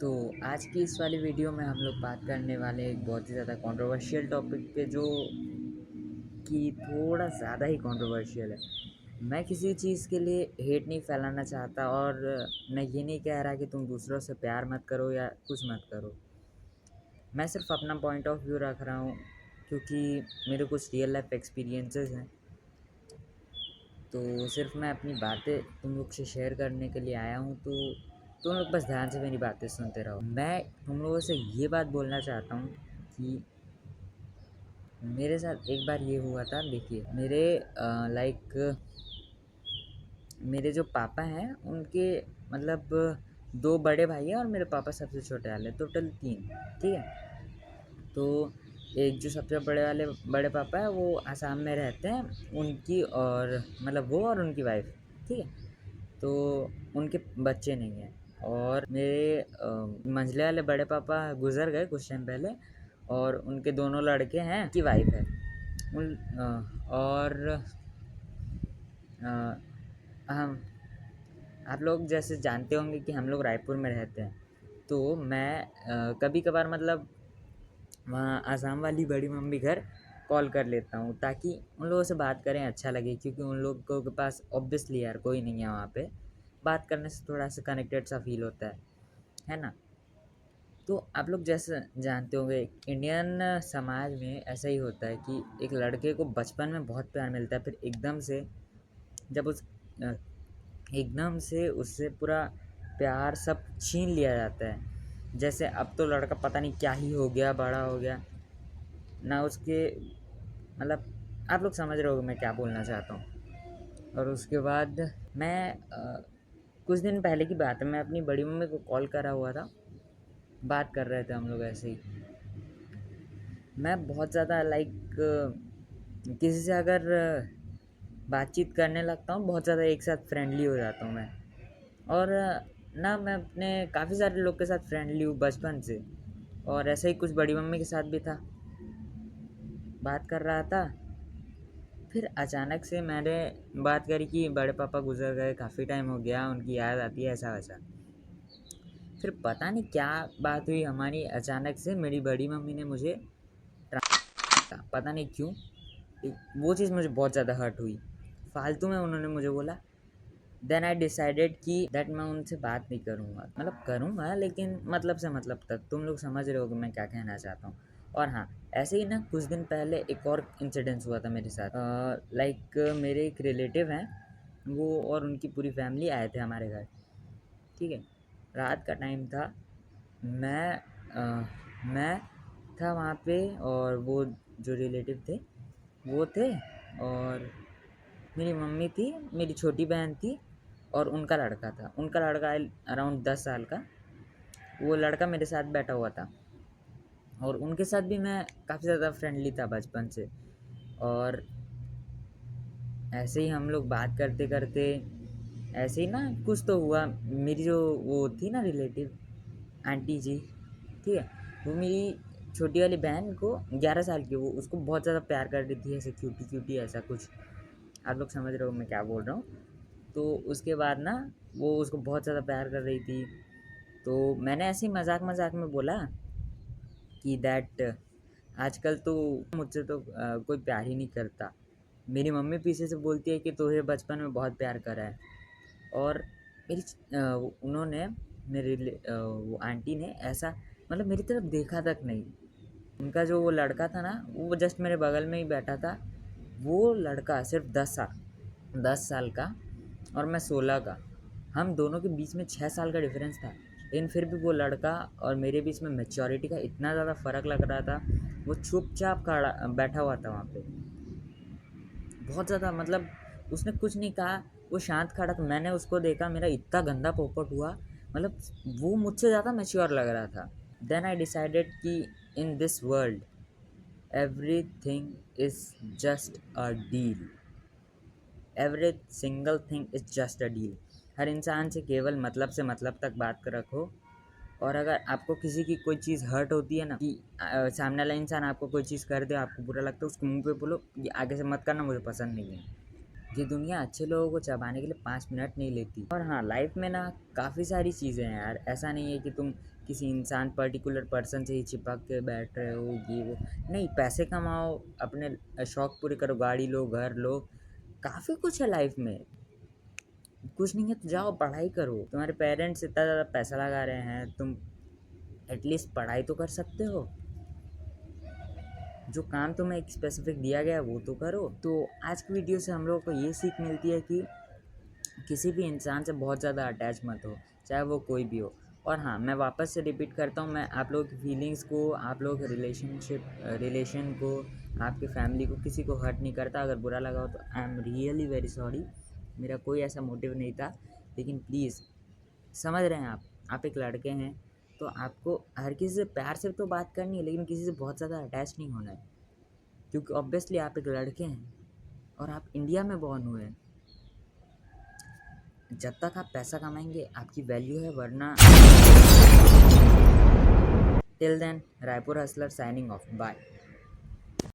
तो आज की इस वाली वीडियो में हम लोग बात करने वाले एक बहुत ही ज़्यादा कंट्रोवर्शियल टॉपिक पे जो कि थोड़ा ज़्यादा ही कंट्रोवर्शियल है। मैं किसी चीज़ के लिए हेट नहीं फैलाना चाहता और मैं ये नहीं कह रहा कि तुम दूसरों से प्यार मत करो या कुछ मत करो। मैं सिर्फ अपना पॉइंट ऑफ व्यू रख रहा हूँ क्योंकि मेरे कुछ रियल लाइफ एक्सपीरियंसेस हैं। तो सिर्फ मैं अपनी बातें तुम लोग से शेयर करने के लिए आया हूँ, तो तुम लोग बस ध्यान से मेरी बातें सुनते रहो। मैं तुम लोगों से ये बात बोलना चाहता हूँ कि मेरे साथ एक बार ये हुआ था। देखिए मेरे मेरे जो पापा हैं उनके मतलब 2 बड़े भाई हैं और मेरे पापा सबसे छोटे वाले, टोटल 3। ठीक है। तो एक जो सबसे बड़े पापा हैं वो आसाम में रहते हैं, उनकी और मतलब वो और उनकी वाइफ। ठीक है। तो उनके बच्चे नहीं हैं और मेरे मंझले वाले बड़े पापा गुज़र गए कुछ टाइम पहले और उनके दोनों लड़के हैं, उनकी वाइफ है। और अ, हम आप लोग जैसे जानते होंगे कि हम लोग रायपुर में रहते हैं। तो मैं कभी कभार मतलब वहाँ आसाम वाली बड़ी मम्मी घर कॉल कर लेता हूँ ताकि उन लोगों से बात करें, अच्छा लगे, क्योंकि उन लोगों के पास ऑब्वियसली यार कोई नहीं है वहाँ पे। बात करने से थोड़ा सा कनेक्टेड सा फील होता है ना। तो आप लोग जैसे जानते होंगे इंडियन समाज में ऐसा ही होता है कि एक लड़के को बचपन में बहुत प्यार मिलता है, फिर जब उस अ, एकदम से उससे पूरा प्यार सब छीन लिया जाता है। जैसे अब तो लड़का पता नहीं क्या ही हो गया, बड़ा हो गया ना उसके मतलब, आप लोग समझ रहे होगे मैं क्या बोलना चाहता हूँ। और उसके बाद कुछ दिन पहले की बात है, मैं अपनी बड़ी मम्मी को कॉल करा हुआ था, बात कर रहे थे हम लोग ऐसे ही। मैं बहुत ज़्यादा किसी से अगर बातचीत करने लगता हूँ बहुत ज़्यादा, एक साथ फ्रेंडली हो जाता हूँ मैं। और ना मैं अपने काफ़ी सारे लोग के साथ फ्रेंडली हूँ बचपन से, और ऐसा ही कुछ बड़ी मम्मी के साथ भी था। बात कर रहा था, फिर अचानक से मैंने बात करी कि बड़े पापा गुजर गए, काफ़ी टाइम हो गया, उनकी याद आती है, ऐसा वैसा। फिर पता नहीं क्या बात हुई हमारी, अचानक से मेरी बड़ी मम्मी ने मुझे पता नहीं क्यों वो चीज़ मुझे बहुत ज़्यादा हर्ट हुई। फालतू में उन्होंने मुझे बोला। देन आई डिसाइडेड कि दैट मैं उनसे बात नहीं करूँगा, मतलब करूँगा लेकिन मतलब से मतलब तक। तुम लोग समझ रहे हो कि मैं क्या कहना चाहता हूँ। और हाँ, ऐसे ही ना कुछ दिन पहले एक और इंसिडेंस हुआ था मेरे साथ। मेरे एक रिलेटिव हैं, वो और उनकी पूरी फैमिली आए थे हमारे घर। ठीक है। रात का टाइम था। मैं अ, मैं था वहाँ पे और वो जो रिलेटिव थे वो थे, और मेरी मम्मी थी, मेरी छोटी बहन थी और उनका लड़का था। उनका लड़का अराउंड 10 साल का, वो लड़का मेरे साथ बैठा हुआ था। और उनके साथ भी मैं काफ़ी ज़्यादा फ्रेंडली था बचपन से। और ऐसे ही हम लोग बात करते करते ऐसे ही ना कुछ तो हुआ। मेरी जो वो थी ना रिलेटिव आंटी जी, ठीक है, वो मेरी छोटी वाली बहन को 11 साल की, वो उसको बहुत ज़्यादा प्यार कर रही थी, ऐसे क्यूटी क्यूटी ऐसा कुछ। आप लोग समझ रहे हो मैं क्या बोल रहा हूँ। तो उसके बाद ना वो उसको बहुत ज़्यादा प्यार कर रही थी। तो मैंने ऐसे ही मजाक मजाक में बोला कि दैट आजकल तो मुझसे तो कोई प्यार ही नहीं करता। मेरी मम्मी पीछे से बोलती है कि तुझे बचपन में बहुत प्यार करा है। और उन्होंने वो आंटी ने ऐसा मतलब मेरी तरफ देखा तक नहीं। उनका जो वो लड़का था ना, वो जस्ट मेरे बगल में ही बैठा था। वो लड़का सिर्फ 10 साल का और मैं 16 का। हम दोनों के बीच में 6 साल का डिफरेंस था, लेकिन फिर भी वो लड़का और मेरे बीच में मैच्योरिटी का इतना ज़्यादा फ़र्क लग रहा था। वो चुपचाप खड़ा बैठा हुआ था वहाँ पे, बहुत ज़्यादा मतलब उसने कुछ नहीं कहा, वो शांत खड़ा था। मैंने उसको देखा, मेरा इतना गंदा पोपट हुआ, मतलब वो मुझसे ज़्यादा मैच्योर लग रहा था। देन आई डिसाइडेड कि in this world everything is just a deal. Every single thing is just a deal. हर इंसान से केवल मतलब से मतलब तक बात कर रखो। और अगर आपको किसी की कोई चीज़ हर्ट होती है ना, कि सामने वाला इंसान आपको कोई चीज़ कर दे, आपको बुरा लगता है, उसको मुंह पे बोलो ये आगे से मत करना, मुझे पसंद नहीं है। ये दुनिया अच्छे लोगों को चबाने के लिए 5 मिनट नहीं लेती। और हाँ, लाइफ में ना काफ़ी सारी चीज़ें हैं यार। ऐसा नहीं है कि तुम किसी इंसान पर्टिकुलर पर्सन से ही चिपक के बैठ रहे हो, ये वो नहीं। पैसे कमाओ, अपने शौक पूरे करो, गाड़ी लो, घर लो, काफ़ी कुछ है लाइफ में। कुछ नहीं है तो जाओ पढ़ाई करो। तुम्हारे पेरेंट्स इतना ज़्यादा पैसा लगा रहे हैं, तुम एटलीस्ट पढ़ाई तो कर सकते हो। जो काम तुम्हें एक स्पेसिफिक दिया गया है वो तो करो। तो आज की वीडियो से हम लोगों को ये सीख मिलती है कि किसी भी इंसान से बहुत ज़्यादा अटैच मत हो, चाहे वो कोई भी हो। और हाँ, मैं वापस से रिपीट करता हूँ, मैं आप लोगों की फीलिंग्स को, आप लोगों के रिलेशन को, आपकी फैमिली को, किसी को हर्ट नहीं करता। अगर बुरा लगा हो तो I am really very sorry, मेरा कोई ऐसा मोटिव नहीं था। लेकिन प्लीज़ समझ रहे हैं आप एक लड़के हैं तो आपको हर किसी से प्यार से तो बात करनी है, लेकिन किसी से बहुत ज़्यादा अटैच नहीं होना है। क्योंकि ऑब्वियसली आप एक लड़के हैं और आप इंडिया में बॉर्न हुए हैं। जब तक आप पैसा कमाएंगे आपकी वैल्यू है, वरना till then Raipur hustler signing off, bye.